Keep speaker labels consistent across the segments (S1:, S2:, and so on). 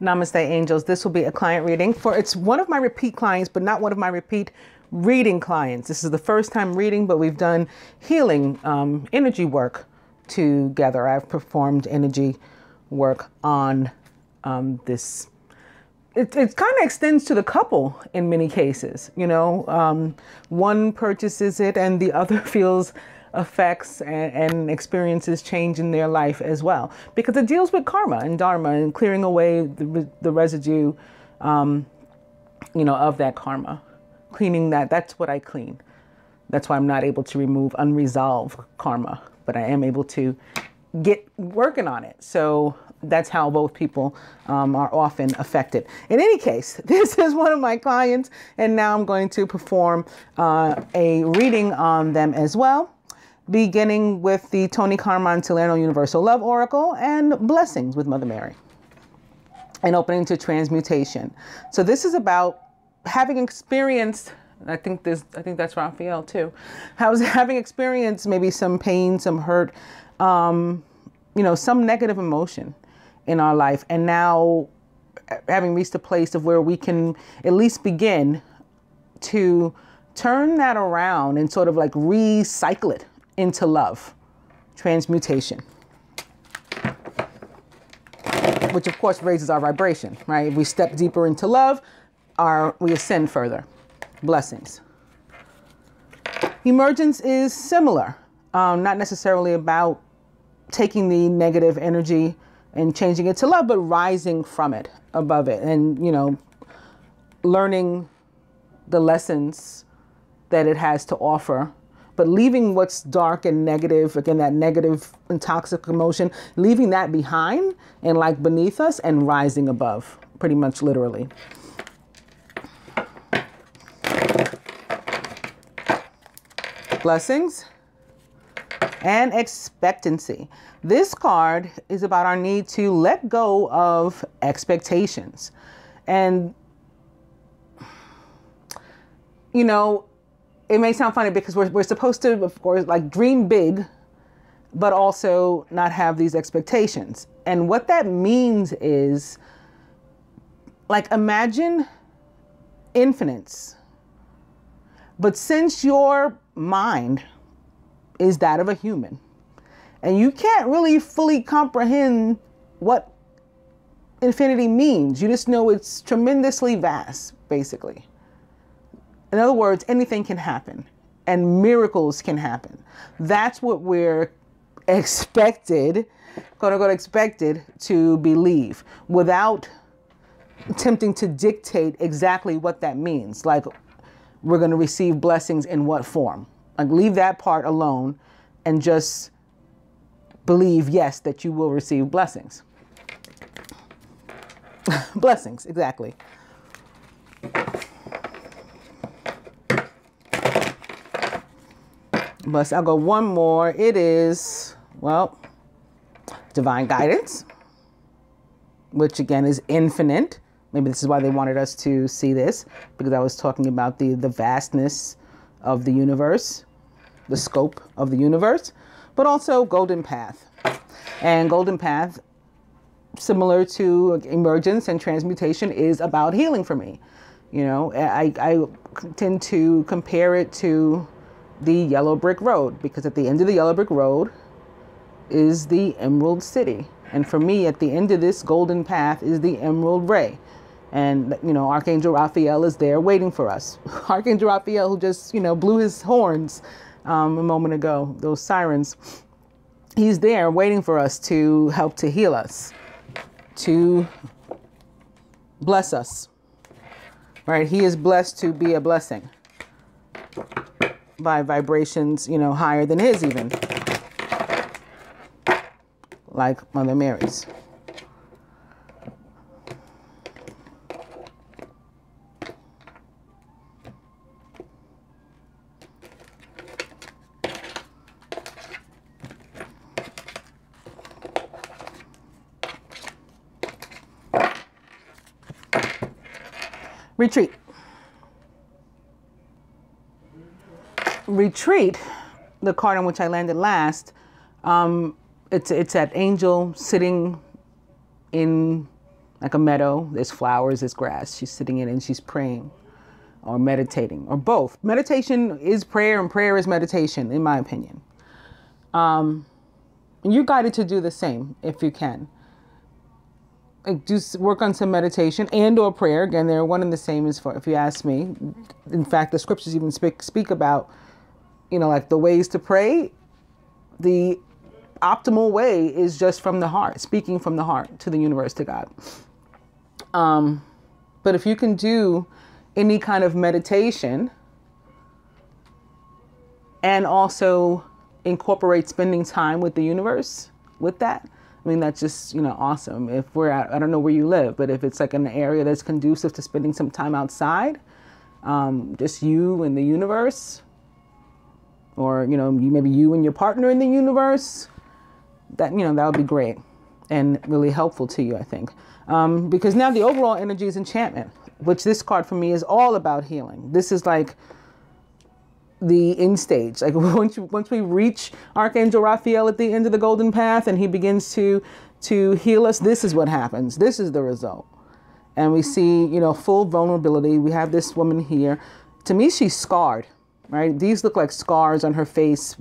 S1: Namaste, angels. This will be a client reading for, it's one of my repeat clients, but not one of my repeat reading clients. This is the first time reading, but we've done healing energy work together. I've performed energy work on this. It kind of extends to the couple in many cases. You know, one purchases it and the other feels effects and experiences change in their life as well, because it deals with karma and dharma and clearing away the residue, you know, of that karma, cleaning that. That's what I clean. That's why I'm not able to remove unresolved karma, but I am able to get working on it. So that's how both people are often affected. In any case, this is one of my clients, and now I'm going to perform a reading on them as well, beginning with the Tony Carmine Salerno Universal Love Oracle and Blessings with Mother Mary, and opening to transmutation. So this is about having experienced, I think that's Raphael too, having experienced maybe some pain, some hurt, you know, some negative emotion in our life, and now having reached a place of where we can at least begin to turn that around and sort of like recycle it into love, transmutation, which of course raises our vibration, right? If we step deeper into love, we ascend further. Blessings. Emergence is similar, not necessarily about taking the negative energy and changing it to love, but rising from it, above it, and, you know, learning the lessons that it has to offer, but leaving what's dark and negative, again, that negative and toxic emotion, leaving that behind and like beneath us and rising above, pretty much literally. Blessings and expectancy. This card is about our need to let go of expectations. And, you know, it may sound funny because we're supposed to, of course, like dream big, but also not have these expectations. And what that means is, like, imagine infinites. But since your mind is that of a human, and you can't really fully comprehend what infinity means, you just know it's tremendously vast, basically. In other words, anything can happen and miracles can happen. That's what we're expected, quote unquote, expected to believe, without attempting to dictate exactly what that means. Like, we're going to receive blessings in what form? Like, leave that part alone and just believe, yes, that you will receive blessings. Blessings, exactly. But I'll go one more. It is, well, divine guidance, which again is infinite. Maybe this is why they wanted us to see this, because I was talking about the vastness of the universe, the scope of the universe, but also golden path. And golden path, similar to emergence and transmutation, is about healing for me. You know, I tend to compare it to the yellow brick road, because at the end of the yellow brick road is the Emerald City. And for me, at the end of this golden path is the Emerald Ray. And, you know, Archangel Raphael is there waiting for us. Archangel Raphael, who just, you know, blew his horns a moment ago, those sirens. He's there waiting for us to help to heal us, to bless us, right? He is blessed to be a blessing by vibrations, you know, higher than his even, like Mother Mary's. Retreat. Retreat, the card on which I landed last, it's that angel sitting in like a meadow. There's flowers, there's grass. She's sitting in it and she's praying or meditating, or both. Meditation is prayer and prayer is meditation, in my opinion. And you're guided to do the same if you can. Like, do work on some meditation and or prayer. Again, they're one and the same as far, if you ask me. In fact, the scriptures even speak about, you know, like the ways to pray. The optimal way is just from the heart, speaking from the heart to the universe, to God. But if you can do any kind of meditation and also incorporate spending time with the universe with that, I mean, that's just, you know, awesome. If we're at, I don't know where you live, but if it's like an area that's conducive to spending some time outside, just you and the universe, or, you know, maybe you and your partner in the universe, that, you know, that would be great and really helpful to you, I think. Because now the overall energy is enchantment, which this card for me is all about healing. This is like the end stage. Like once we reach Archangel Raphael at the end of the golden path and he begins to heal us, this is what happens. This is the result. And we see, you know, full vulnerability. We have this woman here. To me, she's scarred, right? These look like scars on her face.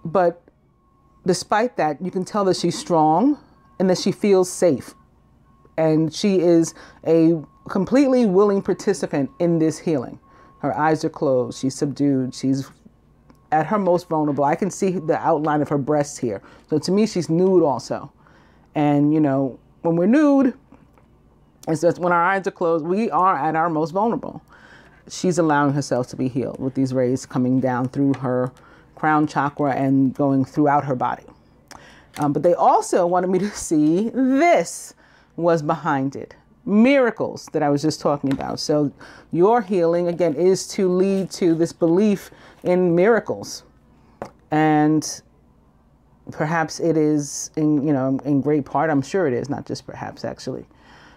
S1: But despite that, you can tell that she's strong and that she feels safe. And she is a completely willing participant in this healing. Her eyes are closed. She's subdued. She's at her most vulnerable. I can see the outline of her breasts here. So to me, she's nude also. And, you know, when we're nude, it's just when our eyes are closed, we are at our most vulnerable. She's allowing herself to be healed with these rays coming down through her crown chakra and going throughout her body. But they also wanted me to see this was behind it. Miracles that I was just talking about. So your healing, again, is to lead to this belief in miracles. And perhaps it is, in great part, I'm sure it is, not just perhaps, actually,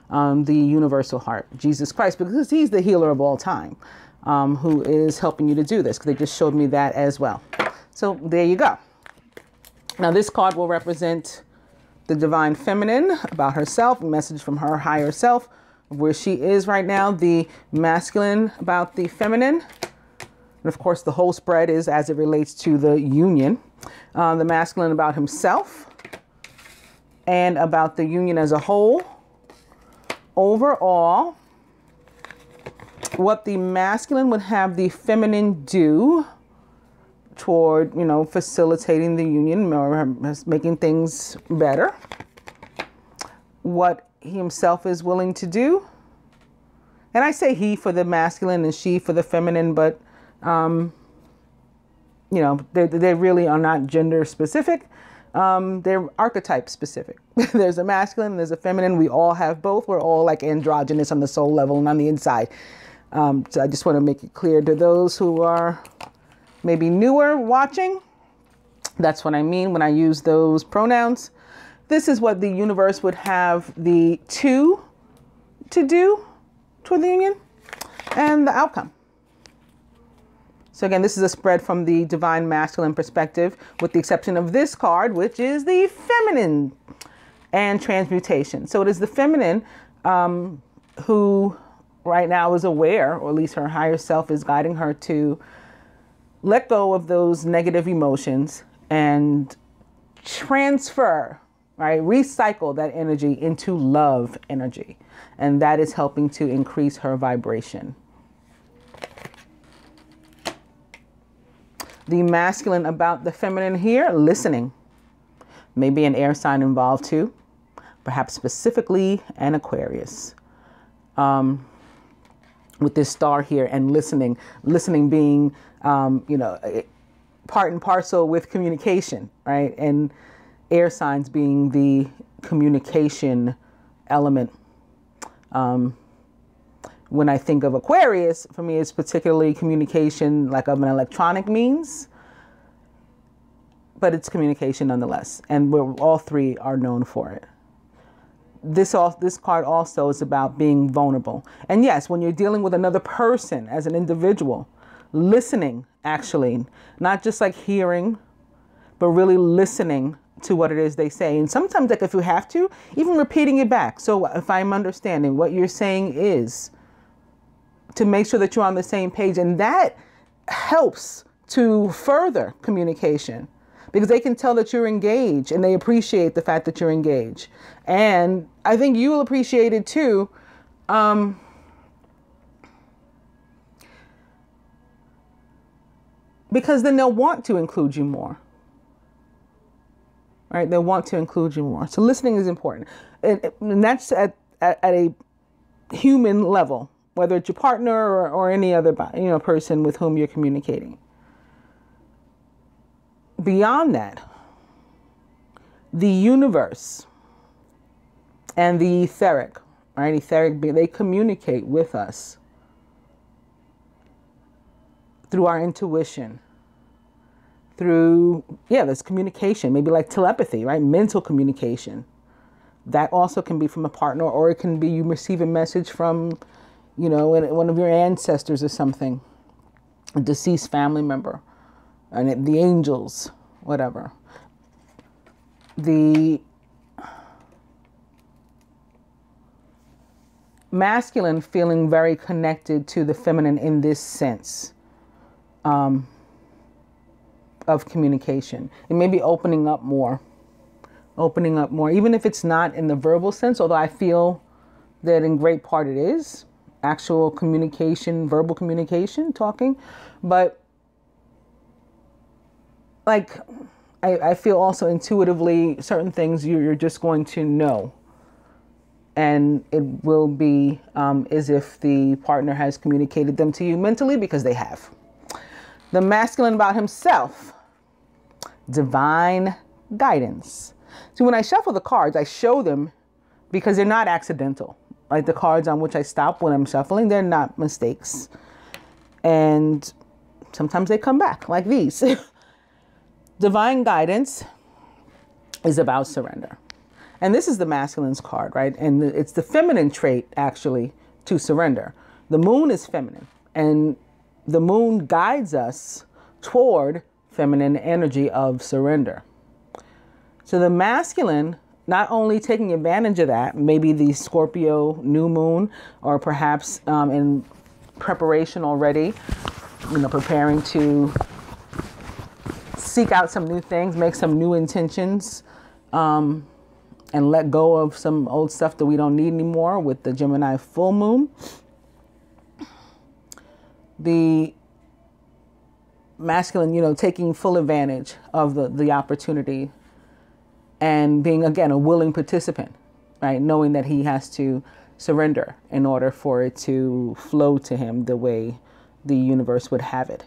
S1: the universal heart, Jesus Christ, because he's the healer of all time, who is helping you to do this, because they just showed me that as well. So there you go. Now this card will represent the divine feminine, about herself, a message from her higher self, where she is right now. The masculine about the feminine. And of course, the whole spread is as it relates to the union. The masculine about himself and about the union as a whole. Overall, what the masculine would have the feminine do toward, facilitating the union or making things better. What he himself is willing to do. And I say he for the masculine and she for the feminine, but, they really are not gender specific. They're archetype specific. There's a masculine, there's a feminine. We all have both. We're all like androgynous on the soul level and on the inside. So I just want to make it clear to those who are maybe newer watching. That's what I mean when I use those pronouns. This is what the universe would have the two to do toward the union and the outcome. So again, this is a spread from the divine masculine perspective, with the exception of this card, which is the feminine and transmutation. So it is the feminine who right now is aware, or at least her higher self is guiding her to let go of those negative emotions and transfer, right? Recycle that energy into love energy. And that is helping to increase her vibration. The masculine about the feminine here, listening. Maybe an air sign involved too. Perhaps specifically an Aquarius. With this star here and listening being, part and parcel with communication, right? And air signs being the communication element. When I think of Aquarius, for me, it's particularly communication like of an electronic means, but it's communication nonetheless. And all three are known for it. This card also is about being vulnerable. And yes, when you're dealing with another person as an individual, listening, actually, not just like hearing, but really listening to what it is they say. And sometimes, like, if you have to, even repeating it back. So if I'm understanding what you're saying is, to make sure that you're on the same page. And that helps to further communication, because they can tell that you're engaged and they appreciate the fact that you're engaged. And I think you'll appreciate it too. Because then they'll want to include you more. Right? They'll want to include you more. So listening is important. And that's at a human level, whether it's your partner or any other, person with whom you're communicating. Beyond that, the universe and the etheric, right? Etheric being, they communicate with us through our intuition, through, there's communication, maybe like telepathy, right? Mental communication. That also can be from a partner, or it can be you receive a message from, one of your ancestors or something, a deceased family member, and the angels, whatever. The masculine feeling very connected to the feminine in this sense of communication. It may be opening up more, even if it's not in the verbal sense, although I feel that in great part it is actual communication, verbal communication, talking. But like, I feel also intuitively certain things you're just going to know. And it will be as if the partner has communicated them to you mentally, because they have. The masculine about himself, divine guidance. So when I shuffle the cards, I show them because they're not accidental. Like the cards on which I stop when I'm shuffling, they're not mistakes. And sometimes they come back like these. Divine guidance is about surrender. And this is the masculine's card, right? And it's the feminine trait, actually, to surrender. The moon is feminine, and the moon guides us toward feminine energy of surrender. So the masculine, not only taking advantage of that, maybe the Scorpio new moon, or perhaps in preparation already, preparing to seek out some new things, make some new intentions, and let go of some old stuff that we don't need anymore with the Gemini full moon. The masculine, taking full advantage of the opportunity and being, again, a willing participant, right? Knowing that he has to surrender in order for it to flow to him the way the universe would have it.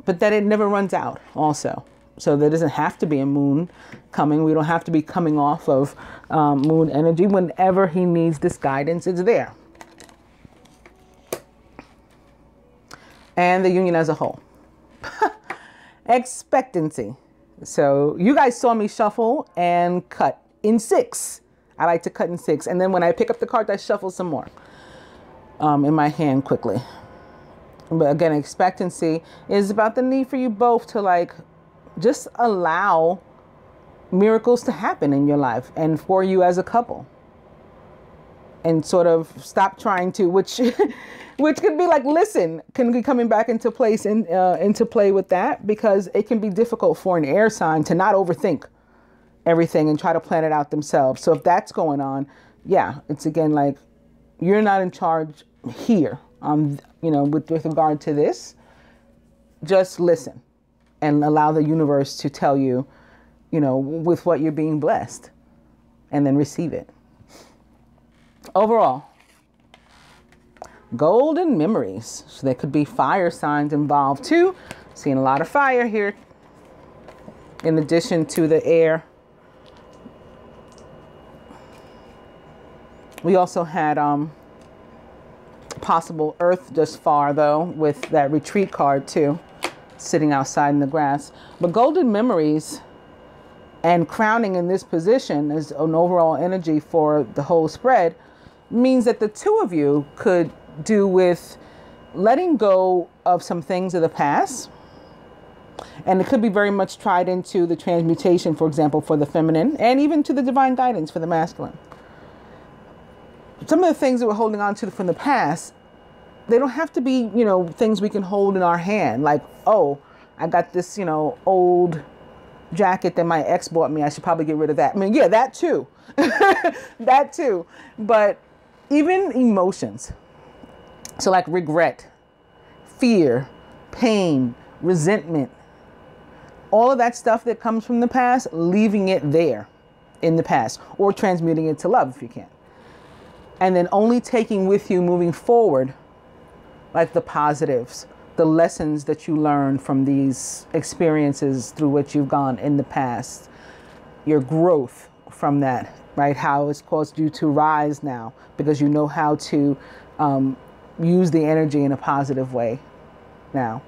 S1: But that it never runs out also. So there doesn't have to be a moon coming. We don't have to be coming off of moon energy. Whenever he needs this guidance, it's there. And the union as a whole. Expectancy. So you guys saw me shuffle and cut in 6. I like to cut in 6. And then when I pick up the cards, I shuffle some more in my hand quickly. But again, expectancy is about the need for you both to just allow miracles to happen in your life and for you as a couple. And sort of stop trying to, which could be listen, can be coming back into place and into play with that, because it can be difficult for an air sign to not overthink everything and try to plan it out themselves. So if that's going on, it's again you're not in charge here. With regard to this, just listen and allow the universe to tell you, with what you're being blessed, and then receive it. Overall, golden memories. So there could be fire signs involved too. Seeing a lot of fire here, in addition to the air. We also had possible earth just far though, with that retreat card too, sitting outside in the grass. But golden memories and crowning in this position as an overall energy for the whole spread means that the two of you could do with letting go of some things of the past And it could be very much tied into the transmutation, for example, for the feminine, and even to the divine guidance for the masculine. Some of the things that we're holding on to from the past, they don't have to be, you know, things we can hold in our hand. Like, oh, I got this, you know, old jacket that my ex bought me. I should probably get rid of that. I mean, yeah, that too. That too. But even emotions. So like regret, fear, pain, resentment, all of that stuff that comes from the past, leaving it there in the past, or transmuting it to love if you can. And then only taking with you moving forward, like the positives, the lessons that you learn from these experiences through which you've gone in the past, your growth from that, right? How it's caused you to rise now because you know how to use the energy in a positive way now.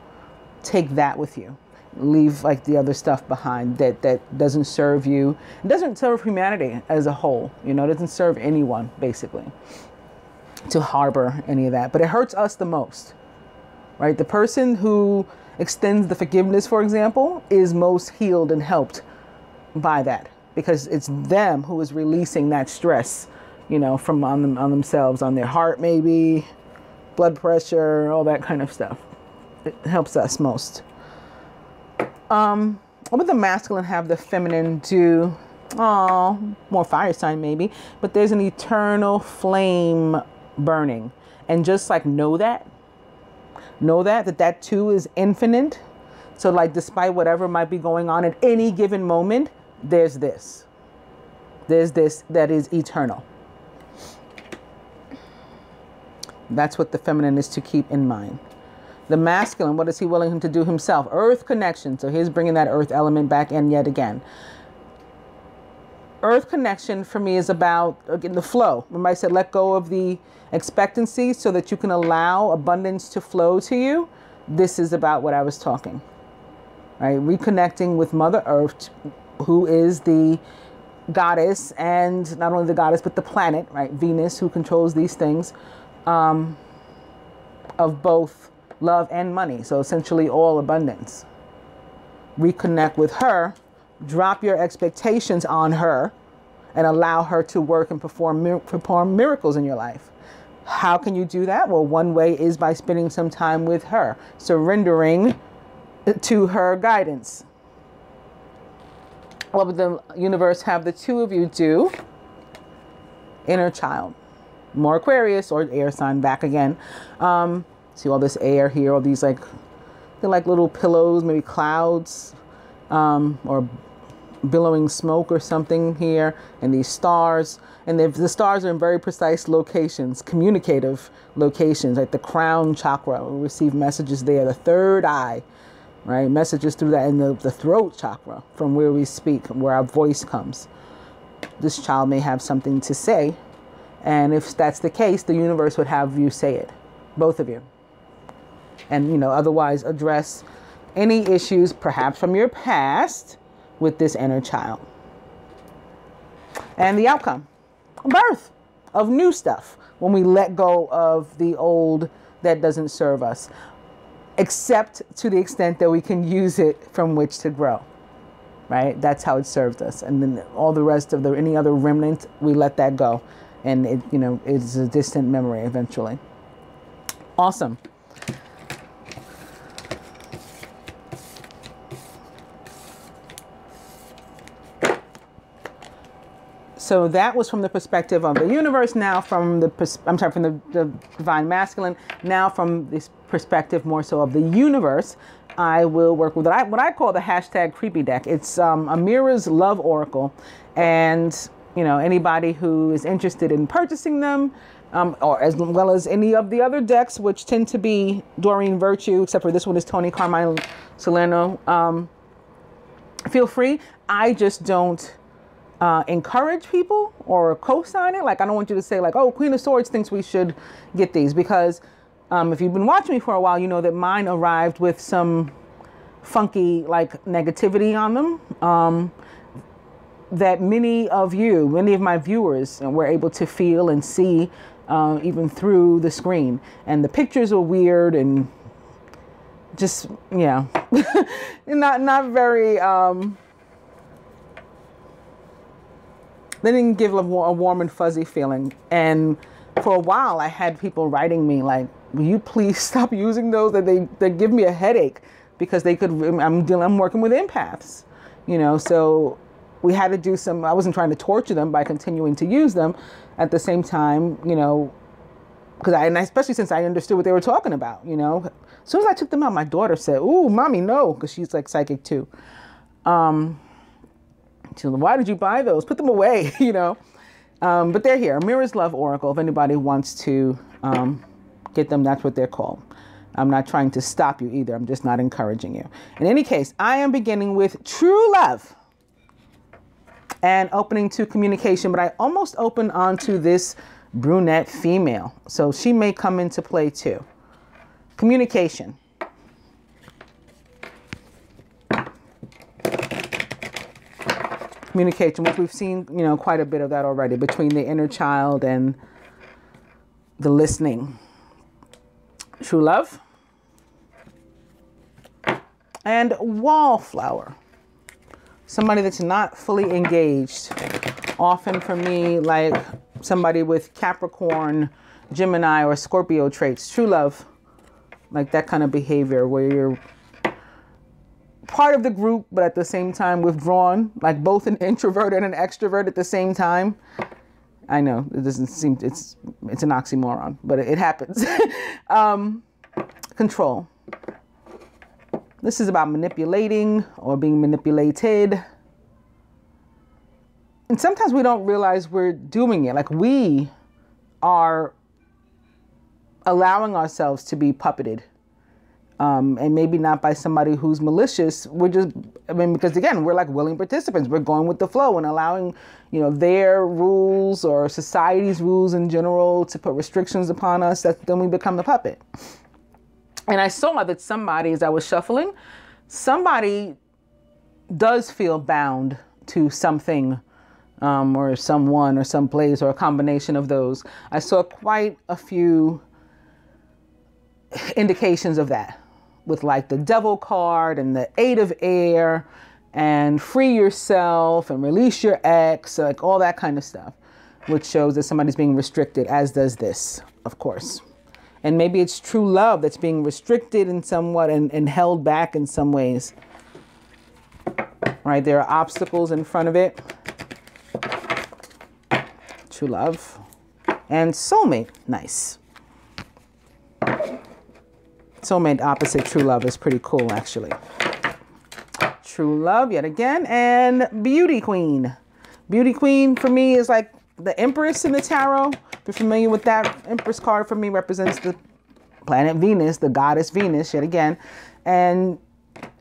S1: Take that with you. Leave like the other stuff behind that doesn't serve you. It doesn't serve humanity as a whole. You know, it doesn't serve anyone basically to harbor any of that. But it hurts us the most, right? The person who extends the forgiveness, for example, is most healed and helped by that because it's them who is releasing that stress, you know, from on themselves, on their heart, maybe blood pressure, all that kind of stuff. It helps us most. What would the masculine have the feminine do? Oh, more fire sign maybe, but there's an eternal flame burning. And just like know that too is infinite. So like despite whatever might be going on at any given moment, there's this that is eternal. That's what the feminine is to keep in mind. The masculine, what is he willing to do himself? Earth connection. So he's bringing that earth element back in yet again. Earth connection for me is about, again, the flow. Remember I said let go of the expectancy so that you can allow abundance to flow to you. This is about what I was talking, right? Reconnecting with Mother Earth, who is the goddess, and not only the goddess, but the planet, right? Venus, who controls these things, of both love and money. So essentially all abundance. Reconnect with her, drop your expectations on her, and allow her to work and perform miracles in your life. How can you do that? Well, one way is by spending some time with her, surrendering to her guidance. What would the universe have the two of you do? Inner child. More Aquarius or air sign back again. See all this air here, all these they're like little pillows, maybe clouds, or billowing smoke or something here, and these stars. And the stars are in very precise locations, communicative locations, like the crown chakra. We receive messages there, the third eye, right? Messages through that, and the throat chakra, from where we speak, where our voice comes. This child may have something to say, and if that's the case, the universe would have you say it, both of you. And, you know, otherwise address any issues, perhaps from your past, with this inner child. And the outcome, birth of new stuff when we let go of the old that doesn't serve us, except to the extent that we can use it from which to grow, right? That's how it served us. And then all the rest of any other remnant, we let that go. And it, you know, it's a distant memory eventually. Awesome. So that was from the perspective of the universe. Now from the divine masculine. Now from this perspective more so of the universe, I will work with what I call the hashtag creepy deck. It's Amira's Love Oracle, and you know, anybody who is interested in purchasing them, or as well as any of the other decks, which tend to be Doreen Virtue, except for this one is Tony Carmine Salerno. Feel free. I just don't encourage people or co-sign it. Like, I don't want you to say like, oh, Queen of Swords thinks we should get these, because if you've been watching me for a while, you know that mine arrived with some funky like negativity on them. That many of my viewers were able to feel and see even through the screen. And the pictures were weird, and just, yeah, not very, they didn't give a warm and fuzzy feeling. And for a while I had people writing me like, will you please stop using those? That they give me a headache, because I'm working with empaths, you know, so we had to do some, I wasn't trying to torture them by continuing to use them. At the same time, you know, and especially since I understood what they were talking about, you know, as soon as I took them out, my daughter said, "Ooh, mommy, no," because she's like psychic too. She was, "Why did you buy those? Put them away," you know. But they're here. Mirrors Love Oracle. If anybody wants to get them, that's what they're called. I'm not trying to stop you either. I'm just not encouraging you. In any case, I am beginning with true love and opening to communication, but I almost open onto this brunette female. So she may come into play too. Communication. Communication, which we've seen, you know, quite a bit of that already between the inner child and the listening. True love. And wallflower. Somebody that's not fully engaged. Often for me, like somebody with Capricorn, Gemini, or Scorpio traits. True love. Like that kind of behavior where you're part of the group, but at the same time withdrawn, like both an introvert and an extrovert at the same time. I know it doesn't seem, it's an oxymoron, but it happens. Control. This is about manipulating or being manipulated. And sometimes we don't realize we're doing it. Like we are allowing ourselves to be puppeted. And maybe not by somebody who's malicious. We're just, I mean, because again, we're like willing participants. We're going with the flow and allowing, you know, their rules or society's rules in general to put restrictions upon us. That then we become the puppet. And I saw that somebody, as I was shuffling, somebody does feel bound to something, or someone or some place or a combination of those. I saw quite a few indications of that, with like the Devil card and the Eight of Air and free yourself and release your ex, like all that kind of stuff, which shows that somebody's being restricted, as does this, of course. And maybe it's true love that's being restricted in somewhat and held back in some ways. Right, there are obstacles in front of it. True love. And soulmate, nice. Soulmate opposite true love is pretty cool, actually. True love yet again. And beauty queen. Beauty queen for me is like the Empress in the tarot. If you're familiar with that, Empress card for me represents the planet Venus, the goddess Venus yet again. And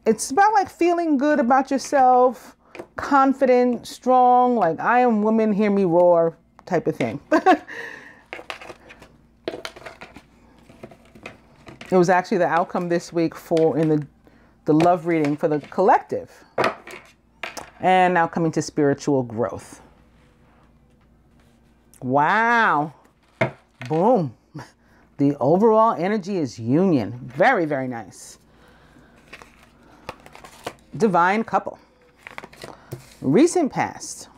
S1: it's about like feeling good about yourself, confident, strong, like I am woman, hear me roar type of thing. It was actually the outcome this week for in the love reading for the collective. And now coming to spiritual growth. Wow. Boom. The overall energy is union. Very, very nice. Divine couple. Recent past.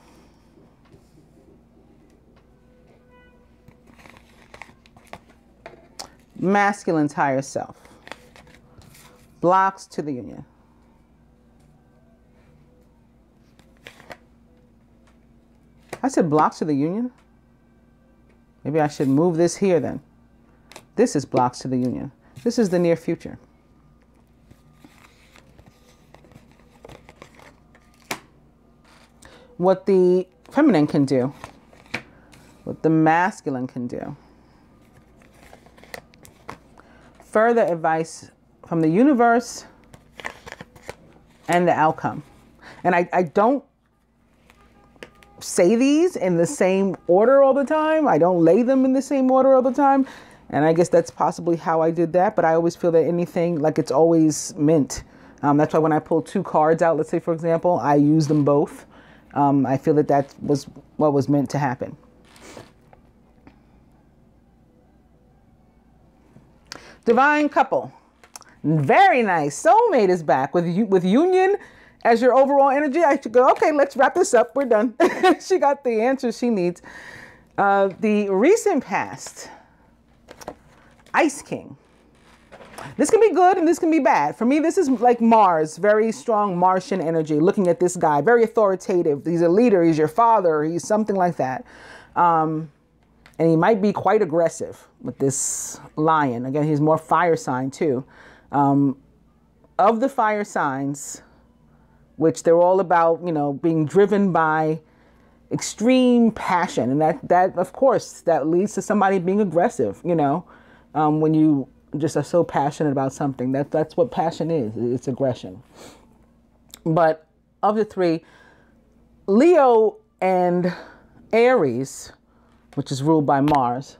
S1: Masculine's higher self. Blocks to the union. I said blocks to the union. Maybe I should move this here then. This is blocks to the union. This is the near future. What the feminine can do. What the masculine can do. Further advice from the universe and the outcome. And I don't say these in the same order all the time. I don't lay them in the same order all the time. And I guess that's possibly how I did that. But I always feel that anything, like it's always meant. That's why when I pull two cards out, let's say, for example, I use them both. I feel that that was what was meant to happen. Divine couple. Very nice. Soulmate is back with union as your overall energy. I should go, okay, let's wrap this up. We're done. She got the answer she needs. The recent past, Ice King. This can be good and this can be bad. For me, this is like Mars, very strong Martian energy. Looking at this guy, very authoritative. He's a leader. He's your father. He's something like that. And he might be quite aggressive with this lion. Again, he's more fire sign too. Of the fire signs, which they're all about, you know, being driven by extreme passion. And that of course, that leads to somebody being aggressive, you know, when you just are so passionate about something. That's what passion is. It's aggression. But of the three, Leo and Aries, which is ruled by Mars,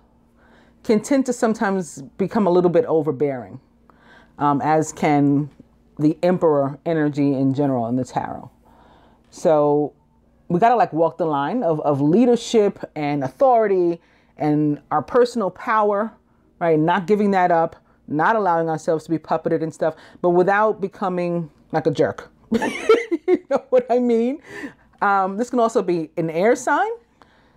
S1: can tend to sometimes become a little bit overbearing, as can the Emperor energy in general in the tarot. So we got to like walk the line of leadership and authority and our personal power, right? Not giving that up, not allowing ourselves to be puppeted and stuff, but without becoming like a jerk. You know what I mean? This can also be an air sign.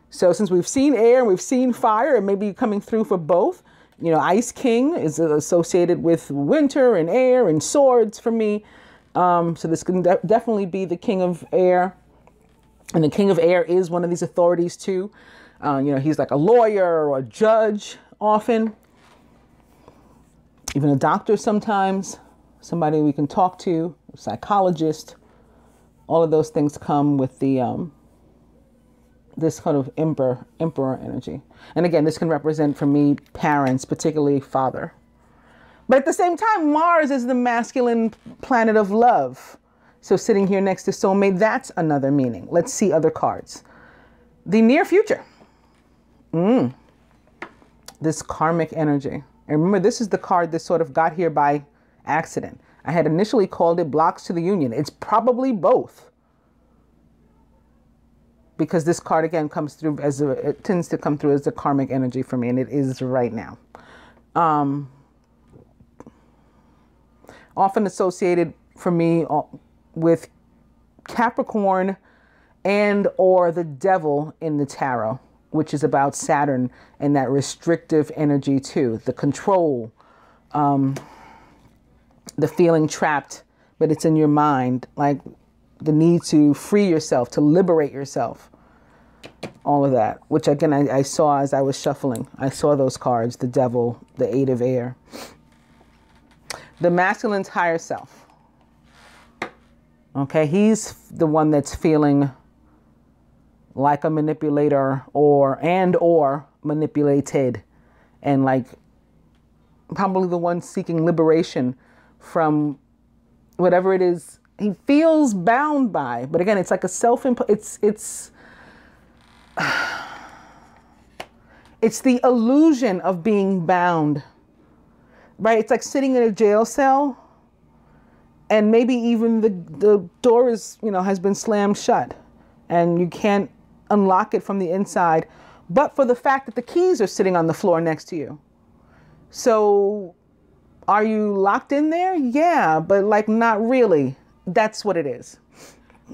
S1: So since we've seen air and we've seen fire, it may be coming through for both. You know, Ice King is associated with winter and air and swords for me. So this can definitely be the King of Air. And the King of Air is one of these authorities too. You know, he's like a lawyer or a judge often. Even a doctor sometimes. Somebody we can talk to, a psychologist. All of those things come with the this kind of emperor energy. And again, this can represent for me parents, particularly father. But at the same time, Mars is the masculine planet of love. So sitting here next to soulmate, that's another meaning. Let's see other cards. The near future. This karmic energy. And remember, this is the card that sort of got here by accident. I had initially called it blocks to the union. It's probably both. Because this card again comes through as it tends to come through as the karmic energy for me, and it is right now. Often associated for me with Capricorn and or the devil in the tarot, which is about Saturn and that restrictive energy too, the control, the feeling trapped, but it's in your mind, like the need to free yourself, to liberate yourself, all of that, which again, I saw as I was shuffling. I saw those cards, the devil, the eight of air. The masculine's higher self. Okay, he's the one that's feeling like a manipulator or manipulated, and like probably the one seeking liberation from whatever it is he feels bound by. But again, it's like a it's the illusion of being bound, right? It's like sitting in a jail cell and maybe even the door is, you know, has been slammed shut and you can't unlock it from the inside, but for the fact that the keys are sitting on the floor next to you. So are you locked in there? Yeah, but like not really. That's what it is.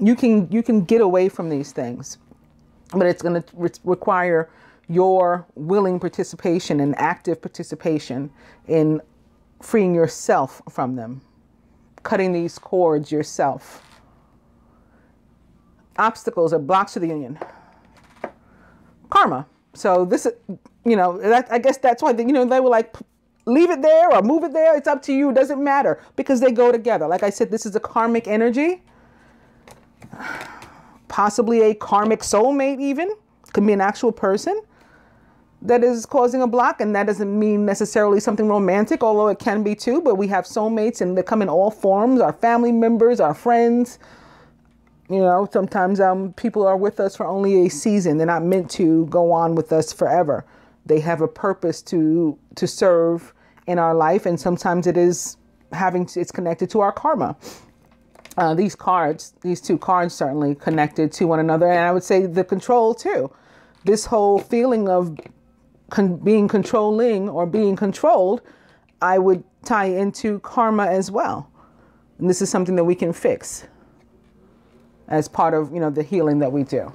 S1: You can get away from these things, but it's going to require your willing participation and active participation in freeing yourself from them, cutting these cords yourself. Obstacles or blocks to the union. Karma. So this, you know, I guess that's why, you know, they were like, leave it there or move it there. It's up to you. It doesn't matter because they go together. Like I said, this is a karmic energy. Possibly a karmic soulmate even. Could be an actual person that is causing a block. And that doesn't mean necessarily something romantic, although it can be too. But we have soulmates and they come in all forms. Our family members, our friends. You know, sometimes people are with us for only a season. They're not meant to go on with us forever. They have a purpose to serve in our life. And sometimes it is it's connected to our karma. These two cards certainly connected to one another. And I would say the control too. This whole feeling of being controlling or being controlled I would tie into karma as well. And this is something that we can fix as part of, the healing that we do.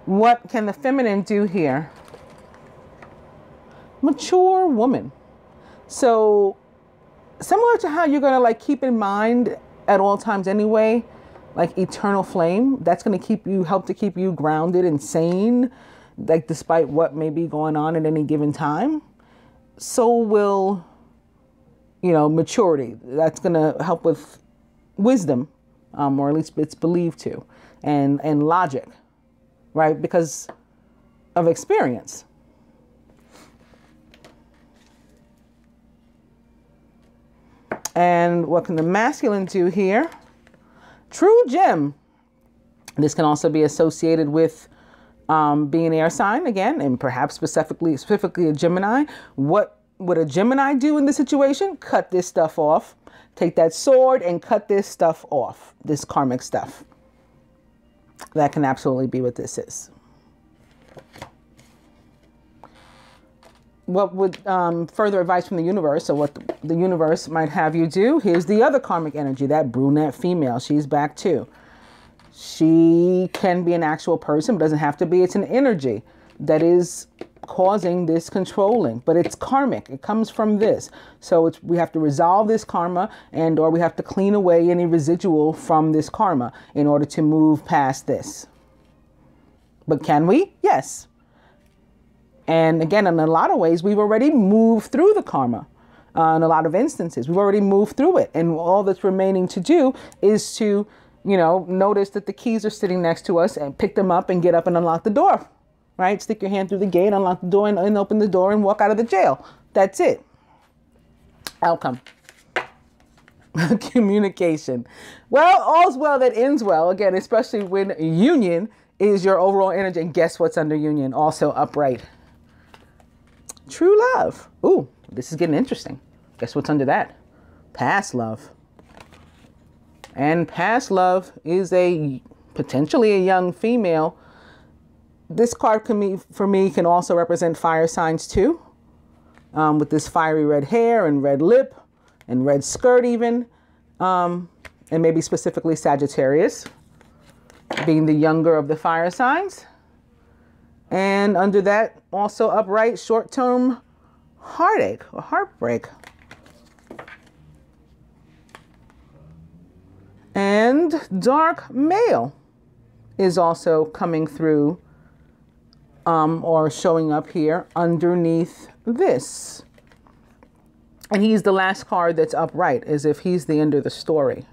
S1: What can the feminine do here? Mature woman. So similar to how you're going to like keep in mind at all times anyway, like eternal flame, that's going to help to keep you grounded and sane, like despite what may be going on at any given time. So will, maturity. That's going to help with wisdom, or at least it's believed to, and logic, right? Because of experience. And what can the masculine do here? True gem. This can also be associated with being an air sign again, and perhaps specifically a Gemini. What would a Gemini do in this situation? Cut this stuff off. Take that sword and cut this stuff off, this karmic stuff. That can absolutely be what this is. What would further advice from the universe, or what the universe might have you do? Here's the other karmic energy, that brunette female. She's back too. She can be an actual person, but doesn't have to be. It's an energy that is causing this controlling, but it's karmic. It comes from this. So we have to resolve this karma, or we have to clean away any residual from this karma in order to move past this. But can we? Yes. And again, in a lot of ways, we've already moved through the karma. In a lot of instances, we've already moved through it. And all that's remaining to do is to, notice that the keys are sitting next to us and pick them up and get up and unlock the door, right? Stick your hand through the gate, unlock the door and open the door and walk out of the jail. That's it. Outcome. Communication. Well, all's well that ends well. Again, especially when union is your overall energy. And guess what's under union? Also upright. True love. Ooh, this is getting interesting. Guess what's under that? Past love. And past love is potentially a young female. This card for me can also represent fire signs too. With this fiery red hair and red lip and red skirt even. And maybe specifically Sagittarius, being the younger of the fire signs. And under that, also upright, short-term heartache or heartbreak. And dark male is also coming through or showing up here underneath this. And he's the last card that's upright, as if he's the end of the story.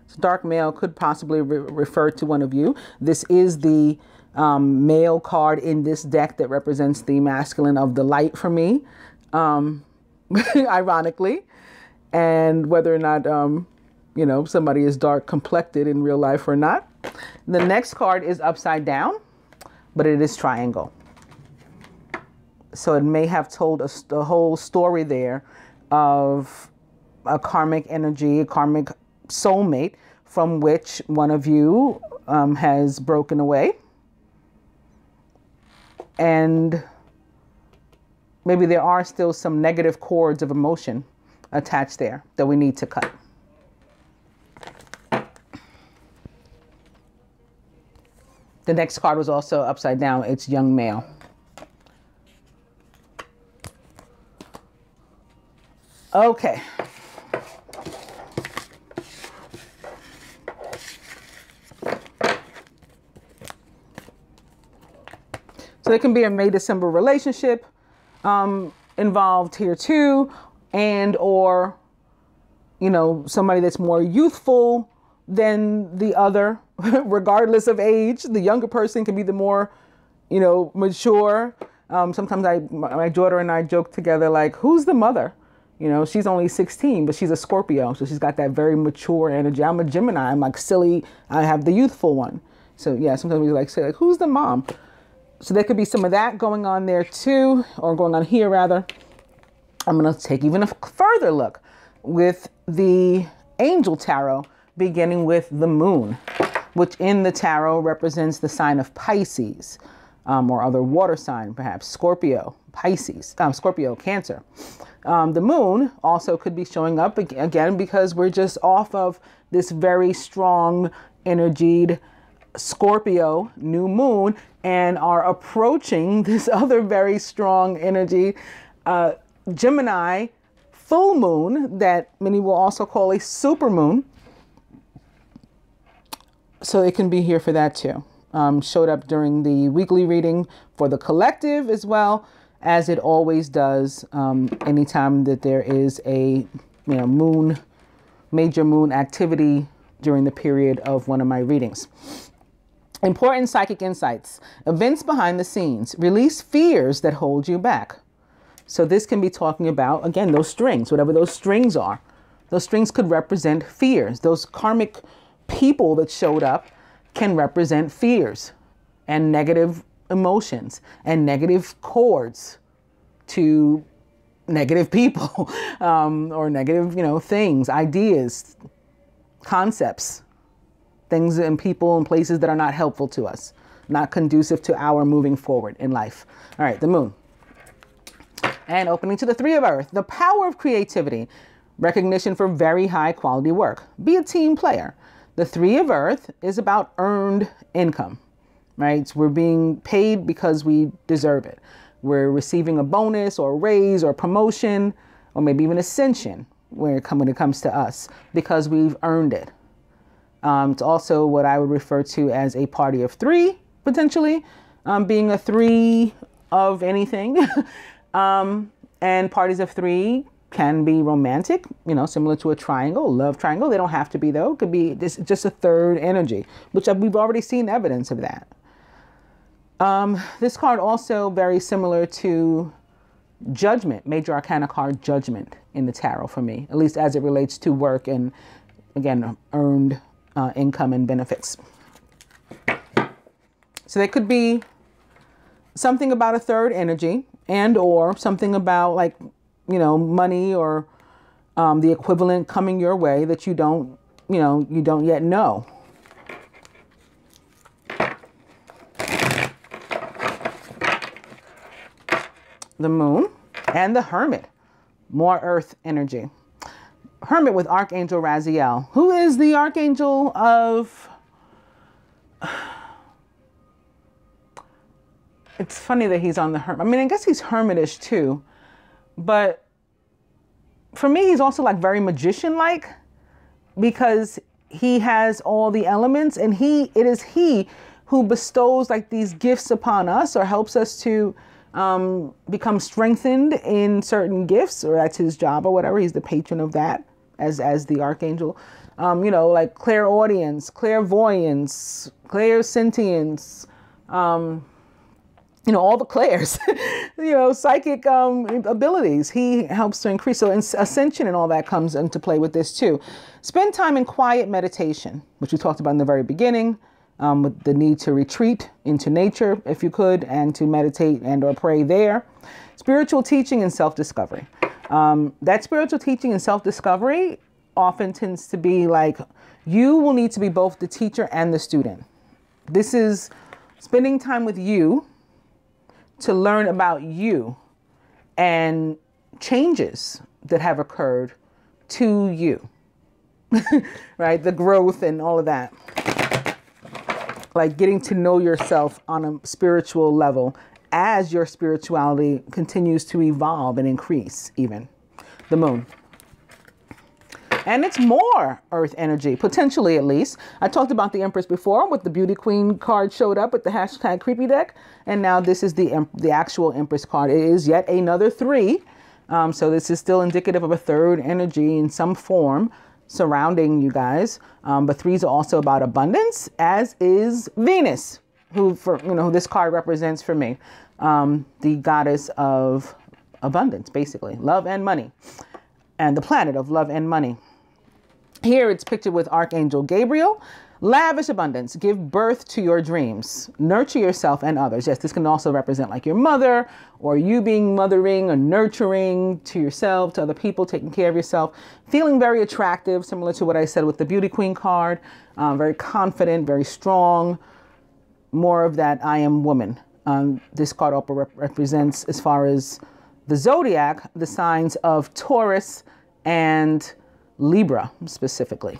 S1: So dark male could possibly refer to one of you. This is the male card in this deck that represents the masculine of the light for me, ironically. And whether or not, somebody is dark complected in real life or not. The next card is upside down, but it is triangle. So it may have told us the whole story there of a karmic energy, a karmic soulmate from which one of you has broken away. And maybe there are still some negative cords of emotion attached there that we need to cut. The next card was also upside down. It's young male. Okay. So there can be a May-December relationship involved here too, and or, somebody that's more youthful than the other, regardless of age. The younger person can be the more, mature. Sometimes my daughter and I joke together, like, who's the mother? She's only 16, but she's a Scorpio. So she's got that very mature energy. I'm a Gemini. I'm like silly. I have the youthful one. So yeah, sometimes we say, who's the mom? So there could be some of that going on there too, or going on here rather. I'm going to take even a further look with the Angel Tarot, beginning with the Moon, which in the tarot represents the sign of Pisces. or other water sign, perhaps Scorpio, Pisces, Scorpio, Cancer. The moon also could be showing up again because we're just off of this very strong energied Scorpio new moon and are approaching this other very strong energy Gemini full moon that many will also call a super moon. So it can be here for that too. Showed up during the weekly reading for the collective as well, as it always does anytime that there is a major moon activity during the period of one of my readings. Important psychic insights, events behind the scenes, release fears that hold you back. So this can be talking about, again, those strings, whatever those strings are. Those strings could represent fears. Those karmic people that showed up can represent fears and negative emotions and negative cords to negative people or negative, things, ideas, concepts, things and people and places that are not helpful to us, not conducive to our moving forward in life. All right, the moon. And opening to the Three of Earth, the power of creativity, recognition for very high quality work. Be a team player. The Three of Earth is about earned income, right? We're being paid because we deserve it. We're receiving a bonus or a raise or promotion or maybe even ascension when it comes to us because we've earned it. It's also what I would refer to as a party of three, potentially, being a three of anything. And parties of three can be romantic, similar to a triangle, love triangle. They don't have to be, though. It could be just a third energy, which we've already seen evidence of that. This card also very similar to Judgment, Major Arcana card Judgment in the tarot for me, at least as it relates to work and, again, earned income and benefits. So there could be something about a third energy and or something about money or the equivalent coming your way that you don't yet know. The moon and the Hermit, more earth energy. Hermit with Archangel Raziel. Who is the Archangel of... It's funny that he's on the Hermit. I mean, I guess he's hermitish too. But for me, he's also very magician-like because he has all the elements and it is he who bestows these gifts upon us or helps us to become strengthened in certain gifts, or that's his job or whatever. He's the patron of that as the archangel. Like clairaudience, clairvoyance, clairsentience, all the clairs, psychic abilities. He helps to increase. So ascension and all that comes into play with this too. Spend time in quiet meditation, which we talked about in the very beginning, with the need to retreat into nature, if you could, and to meditate and or pray there. Spiritual teaching and self-discovery. That spiritual teaching and self-discovery often tends to be you will need to be both the teacher and the student. This is spending time with you to learn about you and changes that have occurred to you, right? The growth and all of that. Getting to know yourself on a spiritual level as your spirituality continues to evolve and increase even. The moon. And it's more earth energy, potentially at least. I talked about the Empress before with the Beauty Queen card showed up with the hashtag creepy deck. And now this is the actual Empress card. It is yet another three. So this is still indicative of a third energy in some form surrounding you guys. But threes are also about abundance, as is Venus, who this card represents for me. The goddess of abundance, basically, love and money, and the planet of love and money. Here it's pictured with Archangel Gabriel. Lavish abundance, give birth to your dreams, nurture yourself and others. Yes, this can also represent your mother or you being mothering or nurturing to yourself, to other people, taking care of yourself, feeling very attractive, similar to what I said with the Beauty Queen card, very confident, very strong, more of that I am woman This card also represents, as far as the zodiac, the signs of Taurus and Libra specifically.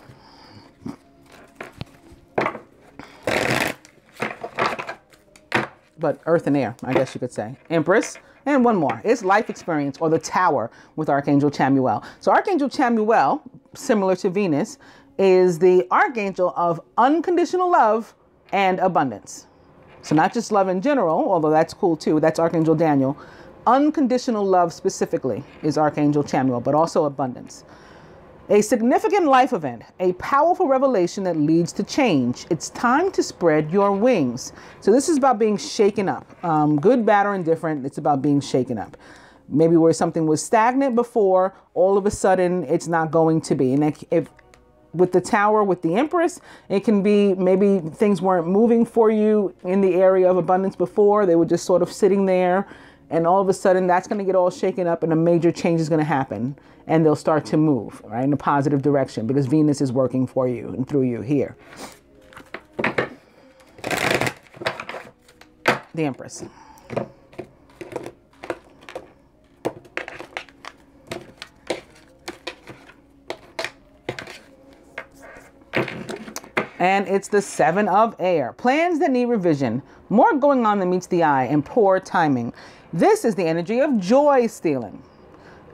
S1: But earth and air, I guess you could say. Empress. And one more. It's life experience, or the tower, with Archangel Chamuel. So Archangel Chamuel, similar to Venus, is the archangel of unconditional love and abundance. So not just love in general, although that's cool too. That's Archangel Daniel. Unconditional love specifically is Archangel Chamuel, but also abundance. A significant life event, a powerful revelation that leads to change. It's time to spread your wings. So this is about being shaken up. Good, bad, or indifferent, it's about being shaken up. Maybe where something was stagnant before, all of a sudden it's not going to be. And if with the tower, with the Empress, it can be maybe things weren't moving for you in the area of abundance before. They were just sort of sitting there. And all of a sudden, that's going to get all shaken up and a major change is going to happen. And they'll start to move, right, in a positive direction because Venus is working for you and through you here. The Empress. And it's the Seven of Air. Plans that need revision. More going on than meets the eye and poor timing. This is the energy of joy stealing.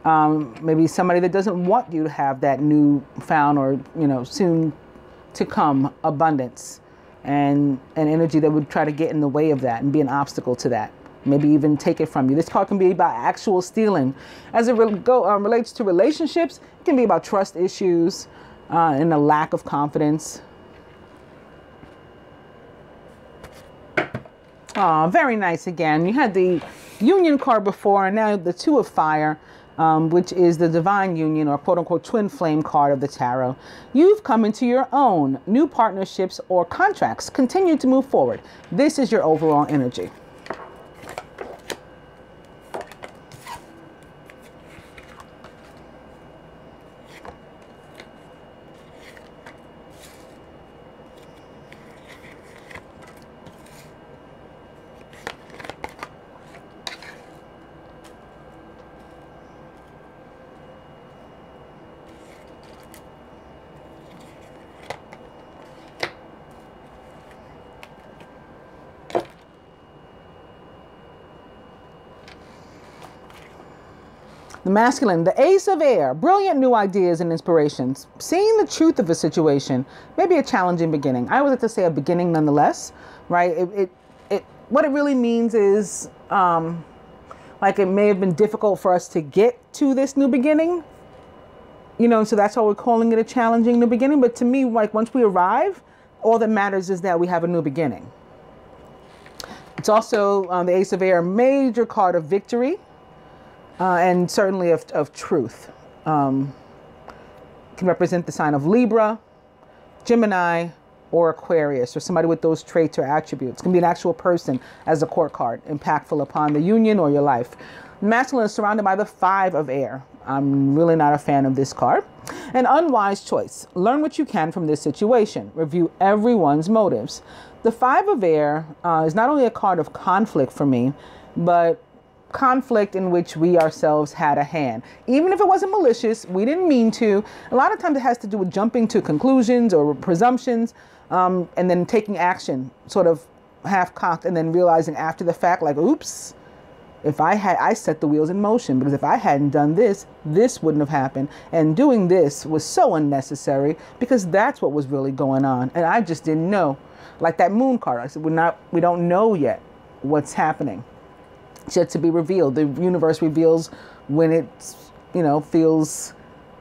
S1: Maybe somebody that doesn't want you to have that newfound or, soon to come abundance, and an energy that would try to get in the way of that and be an obstacle to that. Maybe even take it from you. This card can be about actual stealing. As it relates to relationships, it can be about trust issues and a lack of confidence. Oh, very nice again. You had the Union card before, and now the Two of Fire, which is the Divine Union, or quote-unquote twin flame card of the tarot. You've come into your own. New partnerships or contracts continue to move forward. This is your overall energy. The masculine, the Ace of Air, brilliant new ideas and inspirations. Seeing the truth of a situation, maybe a challenging beginning. I always like to say a beginning nonetheless, right? What it really means is, like, it may have been difficult for us to get to this new beginning, so that's why we're calling it a challenging new beginning. But to me, like, once we arrive, all that matters is that we have a new beginning. It's also the Ace of Air, major card of victory. And certainly of truth. Can represent the sign of Libra, Gemini, or Aquarius, or somebody with those traits or attributes. Can be an actual person as a court card, impactful upon the union or your life. Masculine is surrounded by the Five of Air. I'm really not a fan of this card. An unwise choice. Learn what you can from this situation. Review everyone's motives. The Five of Air is not only a card of conflict for me, but conflict in which we ourselves had a hand. Even if it wasn't malicious, we didn't mean to. A lot of times it has to do with jumping to conclusions or presumptions, and then taking action, sort of half-cocked, and then realizing after the fact, like, oops, I set the wheels in motion, because if I hadn't done this, this wouldn't have happened. And doing this was so unnecessary, because that's what was really going on. And I just didn't know. Like that Moon card, I said, we don't know yet what's happening. It's yet to be revealed. The universe reveals when it, feels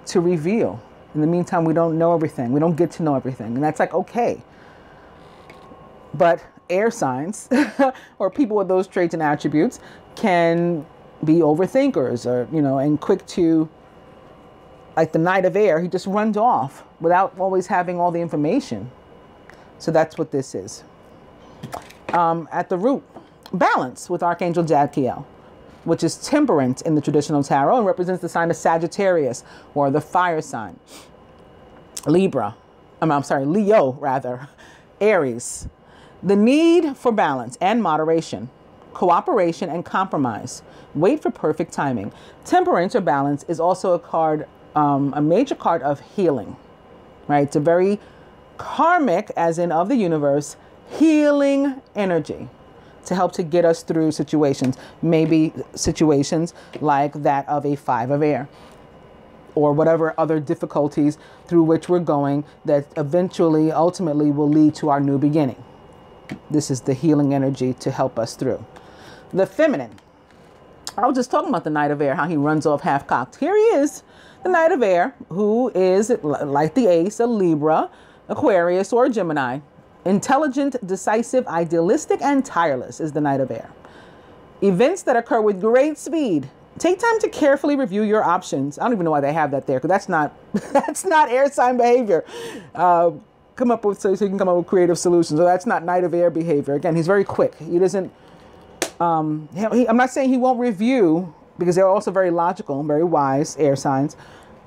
S1: to reveal. In the meantime, we don't know everything. We don't get to know everything. And that's like, okay. But air signs or people with those traits and attributes can be overthinkers, or, and quick to, like the Knight of Air, he just runs off without always having all the information. So that's what this is. At the root, balance with Archangel Zadkiel, which is temperance in the traditional tarot and represents the sign of Sagittarius, or the fire sign. Leo, rather. Aries. The need for balance and moderation. cooperation and compromise. Wait for perfect timing. Temperance or balance is also a card, a major card of healing, right? It's a very karmic, as in of the universe, healing energy to help to get us through situations, maybe situations like that of a 5 of air or whatever other difficulties through which we're going that eventually, ultimately will lead to our new beginning. This is the healing energy to help us through. The feminine. I was just talking about the Knight of Air, how he runs off half-cocked. Here he is, the Knight of Air, who is, like the Ace, a Libra, Aquarius, or a Gemini. Intelligent, decisive, idealistic, and tireless is the Knight of Air. Events that occur with great speed. Take time to carefully review your options. I don't even know why they have that there, because that's not air sign behavior. Come up with, so you can come up with creative solutions. So that's not Knight of Air behavior. Again, he's very quick. He doesn't, I'm not saying he won't review, because they're also very logical and very wise air signs.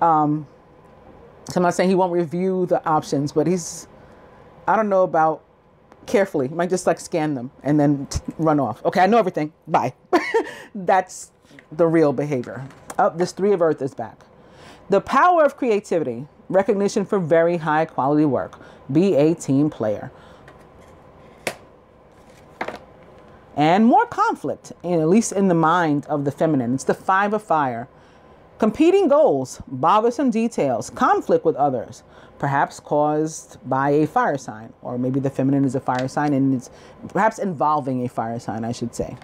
S1: So I'm not saying he won't review the options, but I don't know about carefully. He might just like scan them and then run off. Okay, I know everything. Bye. That's the real behavior. This 3 of Earth is back. The power of creativity, recognition for very high quality work. Be a team player. And more conflict, at least in the mind of the feminine. It's the 5 of Fire. Competing goals, bothersome details, conflict with others, perhaps caused by a fire sign, or maybe the feminine is a fire sign and it's perhaps involving a fire sign, I should say.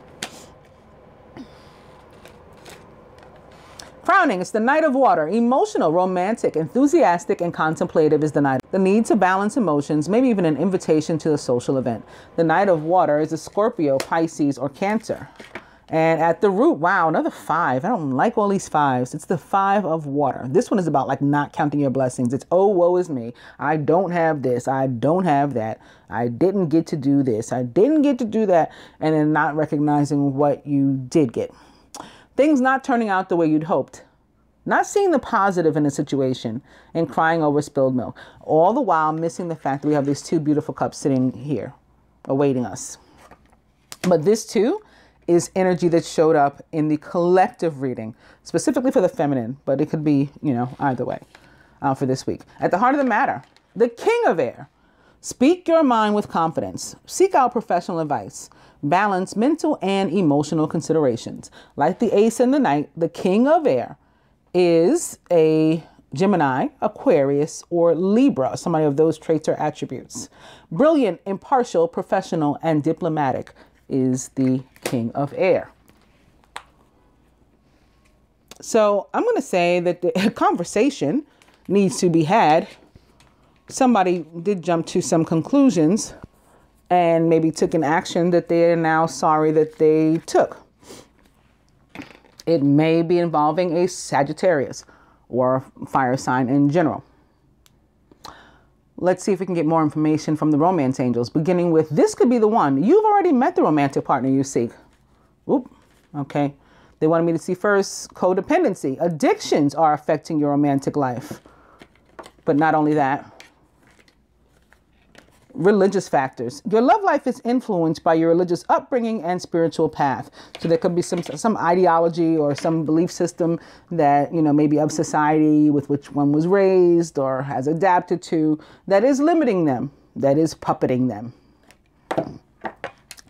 S1: Crowning, it's the Knight of Water. Emotional, romantic, enthusiastic, and contemplative is the Knight. The need to balance emotions, maybe even an invitation to a social event. The Knight of Water is a Scorpio, Pisces, or Cancer. And at the root, wow, another 5. I don't like all these 5s. It's the 5 of Water. This one is about like not counting your blessings. It's, oh, woe is me. I don't have this. I don't have that. I didn't get to do this. I didn't get to do that. And then not recognizing what you did get. Things not turning out the way you'd hoped. Not seeing the positive in a situation and crying over spilled milk. All the while missing the fact that we have these 2 beautiful cups sitting here awaiting us. But this too is energy that showed up in the collective reading, specifically for the feminine, but it could be, you know, either way for this week. At the heart of the matter, the King of Air. Speak your mind with confidence. Seek out professional advice. Balance mental and emotional considerations. Like the Ace and the Knight, the King of Air is a Gemini, Aquarius, or Libra, somebody of those traits or attributes. Brilliant, impartial, professional, and diplomatic is the King of Air. So I'm going to say that the conversation needs to be had. Somebody did jump to some conclusions and maybe took an action that they are now sorry that they took. It may be involving a Sagittarius or a fire sign in general. Let's see if we can get more information from the romance angels, beginning with this could be the one. You've already met the romantic partner you seek. Oop, okay. They wanted me to see first codependency. Addictions are affecting your romantic life. But not only that. Religious factors. Your love life is influenced by your religious upbringing and spiritual path. So there could be some ideology or some belief system that, you know, maybe of society with which one was raised or has adapted to that is limiting them, that is puppeting them.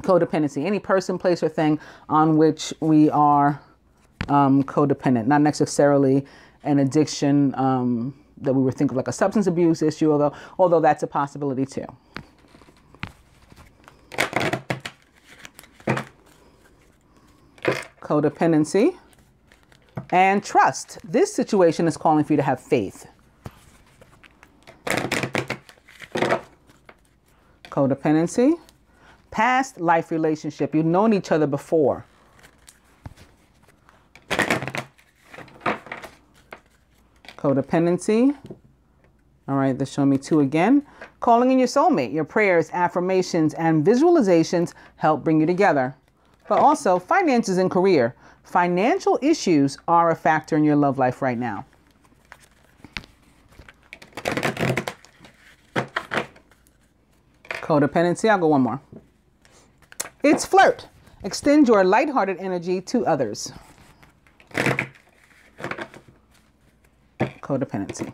S1: Codependency. Any person, place, or thing on which we are codependent. Not necessarily an addiction that we would think of like a substance abuse issue, although that's a possibility too. Codependency and trust. This situation is calling for you to have faith. Codependency. Past life relationship. You've known each other before. Codependency. All right, they're showing me 2 again. Calling in your soulmate. Your prayers, affirmations, and visualizations help bring you together. But also finances and career. Financial issues are a factor in your love life right now. Codependency. I'll go one more. It's flirt. Extend your lighthearted energy to others. Codependency.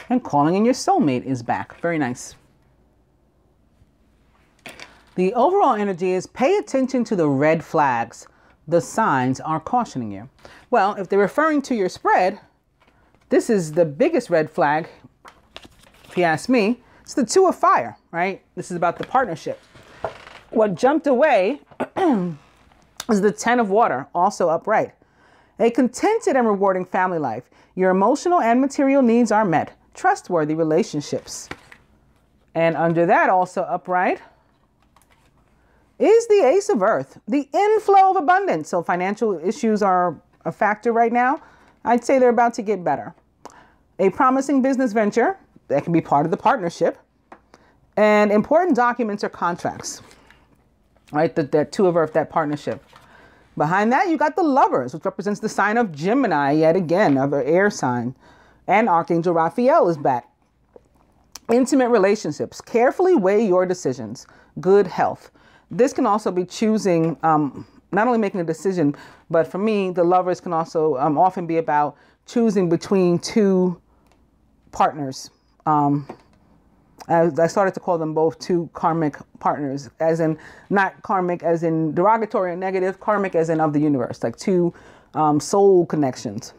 S1: And calling in your soulmate is back. Very nice. The overall energy is pay attention to the red flags. The signs are cautioning you. Well, if they're referring to your spread, this is the biggest red flag, if you ask me. It's the Two of Fire, right? This is about the partnership. What jumped away is the Ten of Water, also upright. A contented and rewarding family life. Your emotional and material needs are met. Trustworthy relationships. And under that, also upright, is the Ace of Earth, the inflow of abundance. So financial issues are a factor right now. I'd say they're about to get better. A promising business venture that can be part of the partnership. And important documents or contracts, right? That Two of Earth, that partnership. Behind that, you got the Lovers, which represents the sign of Gemini, yet again, another air sign. And Archangel Raphael is back. Intimate relationships. Carefully weigh your decisions. Good health. This can also be choosing, not only making a decision, but for me, the Lovers can also often be about choosing between two partners. I started to call them both two karmic partners, as in not karmic as in derogatory or negative, karmic as in of the universe, like two soul connections.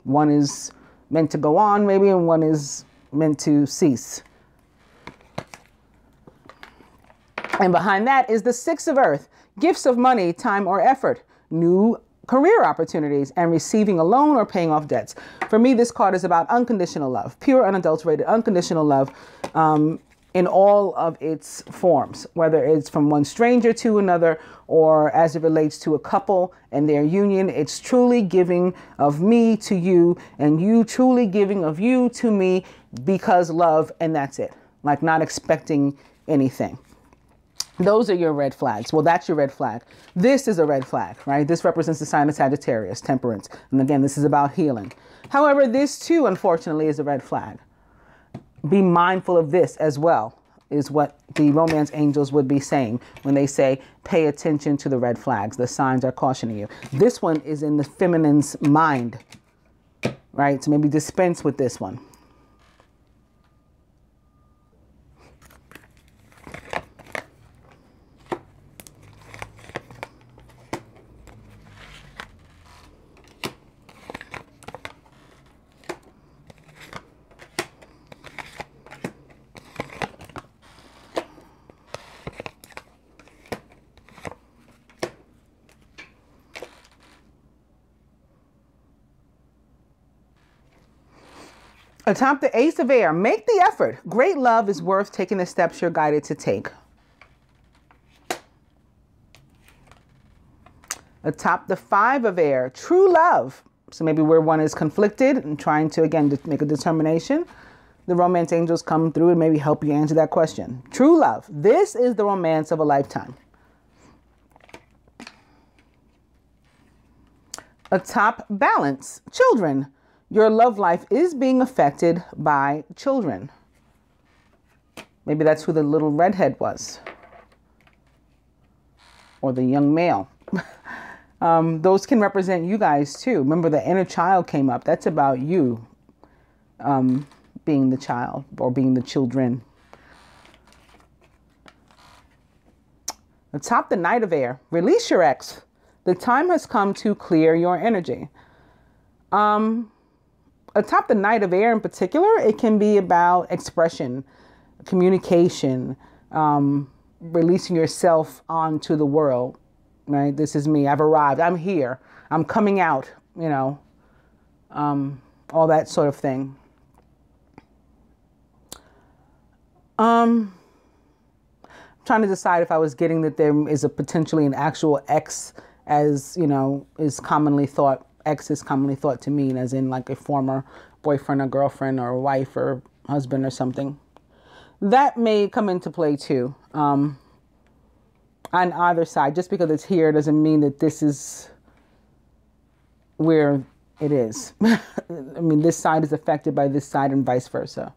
S1: One is meant to go on maybe, and one is meant to cease. And behind that is the Six of Earth, gifts of money, time, or effort, new career opportunities, and receiving a loan or paying off debts. For me, this card is about unconditional love, pure, unadulterated, unconditional love in all of its forms, whether it's from one stranger to another or as it relates to a couple and their union. It's truly giving of me to you and you truly giving of you to me because love, and that's it. Like not expecting anything. Those are your red flags. Well, that's your red flag. This is a red flag, right? This represents the sign of Sagittarius, temperance. And again, this is about healing. However, this too, unfortunately, is a red flag. Be mindful of this as well, is what the romance angels would be saying when they say, pay attention to the red flags. The signs are cautioning you. This one is in the feminine's mind, right? So maybe dispense with this one. Atop the Ace of Air, make the effort. Great love is worth taking the steps you're guided to take. Atop the Five of Air, true love. So maybe where one is conflicted and trying to, again, make a determination. The romance angels come through and maybe help you answer that question. True love. This is the romance of a lifetime. Atop Balance, children. Your love life is being affected by children. Maybe that's who the little redhead was. Or the young male. Those can represent you guys too. Remember, the inner child came up. That's about you being the child or being the children. Atop the Knight of Air, release your ex. The time has come to clear your energy. Atop the Knight of Air in particular, it can be about expression, communication, releasing yourself onto the world, right? This is me. I've arrived. I'm here. I'm coming out, you know, all that sort of thing. Trying to decide if I was getting that there is a potentially an actual ex, as, you know, is commonly thought. Ex is commonly thought to mean as in like a former boyfriend or girlfriend or wife or husband or something. That may come into play too. On either side. Just because it's here doesn't mean that this is where It is. I mean, this side is affected by this side and vice versa.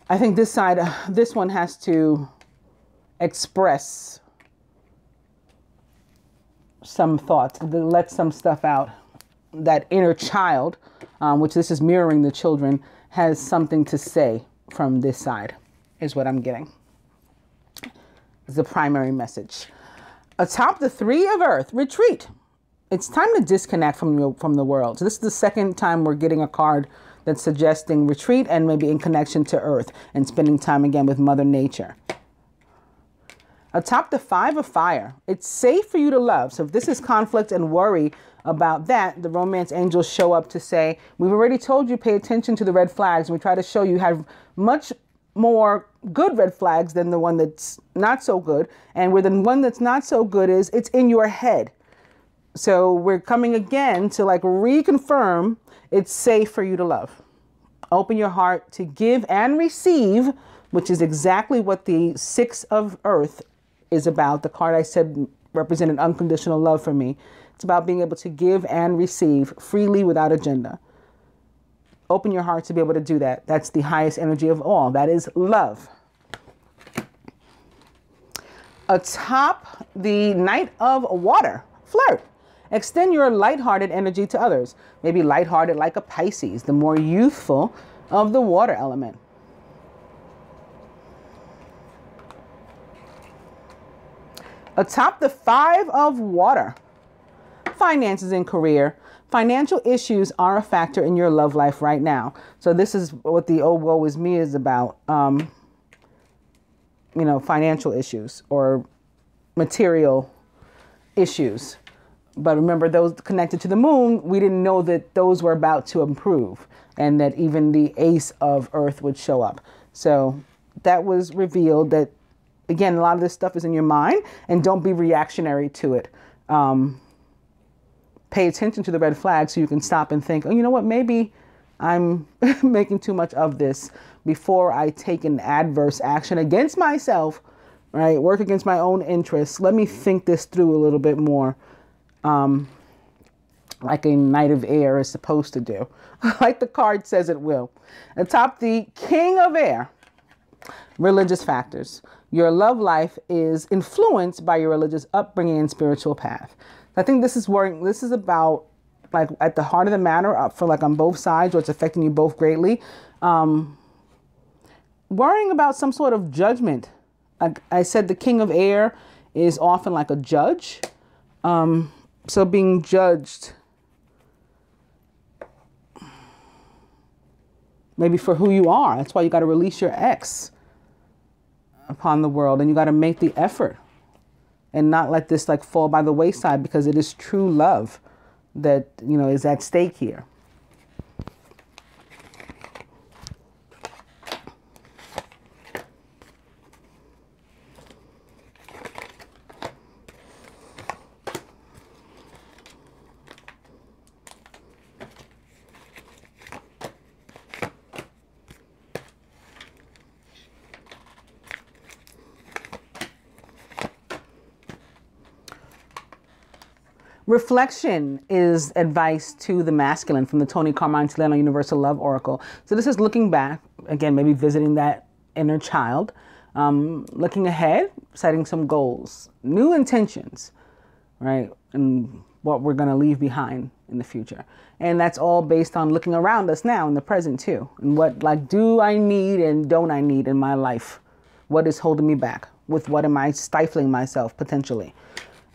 S1: I think this side, this one has to express some thoughts, let some stuff out. That inner child, which this is mirroring the children, has something to say from this side, is what I'm getting. Is the primary message. Atop the Three of Earth, retreat. It's time to disconnect from the world. So this is the second time we're getting a card that's suggesting retreat and maybe in connection to Earth and spending time again with Mother Nature. Atop the Five of Fire, it's safe for you to love. So if this is conflict and worry about that, the romance angels show up to say, we've already told you, pay attention to the red flags. And we try to show you have much more good red flags than the one that's not so good. And where the one that's not so good is, it's in your head. So we're coming again to like reconfirm it's safe for you to love. Open your heart to give and receive, which is exactly what the Six of Earth is about. The card I said represented unconditional love for me. It's about being able to give and receive freely without agenda. Open your heart to be able to do that. That's the highest energy of all. That is love. Atop the Knight of Water, flirt. Extend your lighthearted energy to others. Maybe lighthearted like a Pisces, the more youthful of the water element. Atop the Five of Water, finances and career. Financial issues are a factor in your love life right now. So this is what the oh woe is me is about. You know, financial issues or material issues. But remember, those connected to the moon, we didn't know that those were about to improve and that even the Ace of Earth would show up. So that was revealed that, again, a lot of this stuff is in your mind, and don't be reactionary to it. Pay attention to the red flags so you can stop and think, oh, you know what, maybe I'm making too much of this before I take an adverse action against myself, right? Work against my own interests. Let me think this through a little bit more. Like a Knight of Air is supposed to do, like the card says it will. Atop the King of Air, religious factors. Your love life is influenced by your religious upbringing and spiritual path. I think this is worrying. This is about like at the heart of the matter for like on both sides, or it's affecting you both greatly. Worrying about some sort of judgment. Like I said, the King of Air is often like a judge. So being judged maybe for who you are. That's why you got to release your ex upon the world, and you got to make the effort and not let this like fall by the wayside, because it is true love that, you know, is at stake here. Reflection is advice to the masculine from the Tony Carmine Tileno Universal Love Oracle. So this is looking back, again, maybe visiting that inner child, looking ahead, setting some goals, new intentions, right? And what we're going to leave behind in the future. And that's all based on looking around us now in the present too. And what like do I need and don't I need in my life? What is holding me back? With what am I stifling myself potentially?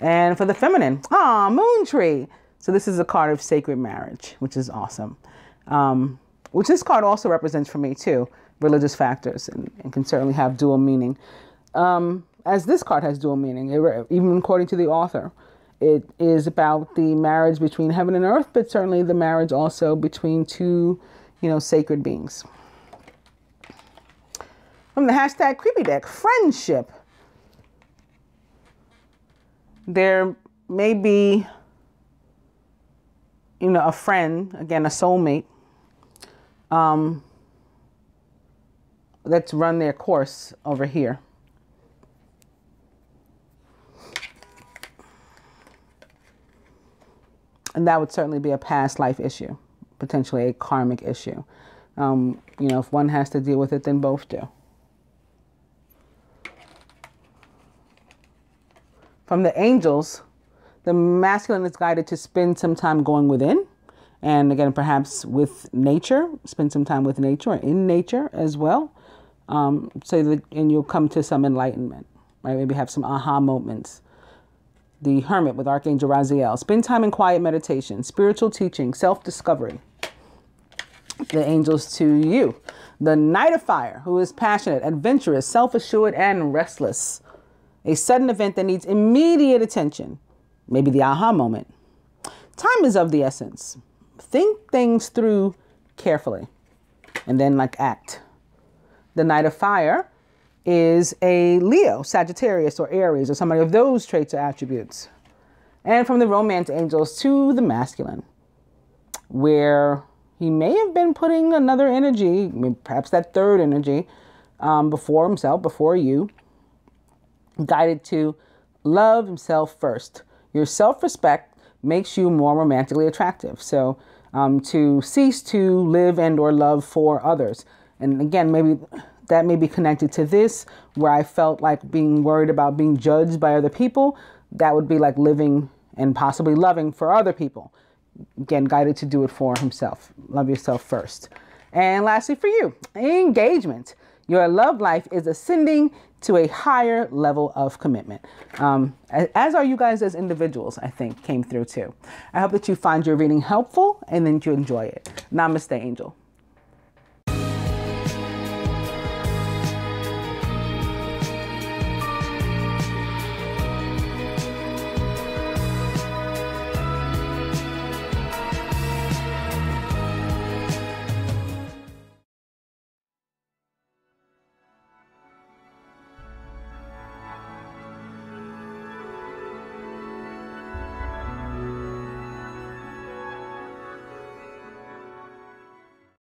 S1: And for the feminine, moon tree. So this is a card of sacred marriage, which is awesome. Which this card also represents for me too, religious factors, and can certainly have dual meaning. As this card has dual meaning, even according to the author. It is about the marriage between heaven and earth, but certainly the marriage also between two, you know, sacred beings. From the hashtag creepy deck, friendship. There may be, you know, a friend, again, a soulmate, that's run their course over here. And that would certainly be a past life issue, potentially a karmic issue. You know, if one has to deal with it, then both do. From the angels, the masculine is guided to spend some time going within. And again, perhaps with nature, spend some time with nature or in nature as well. So that, and you'll come to some enlightenment, right? Maybe have some aha moments. The Hermit with Archangel Raziel. Spend time in quiet meditation, spiritual teaching, self-discovery. The angels to you. The Knight of Fire, who is passionate, adventurous, self-assured, and restless. A sudden event that needs immediate attention. Maybe the aha moment. Time is of the essence. Think things through carefully and then act. The Knight of Fire is a Leo, Sagittarius, or Aries, or somebody of those traits or attributes. And from the romance angels to the masculine, where he may have been putting another energy, perhaps that third energy, before himself, before you, guided to love himself first. Your self-respect makes you more romantically attractive. So to cease to live and or love for others. And again, maybe that may be connected to this, where I felt like being worried about being judged by other people. That would be like living and possibly loving for other people. Again, guided to do it for himself. Love yourself first. And lastly, for you, engagement. Your love life is ascending to a higher level of commitment. As are you guys as individuals, I think, came through too. I hope that you find your reading helpful and that you enjoy it. Namaste, Angel.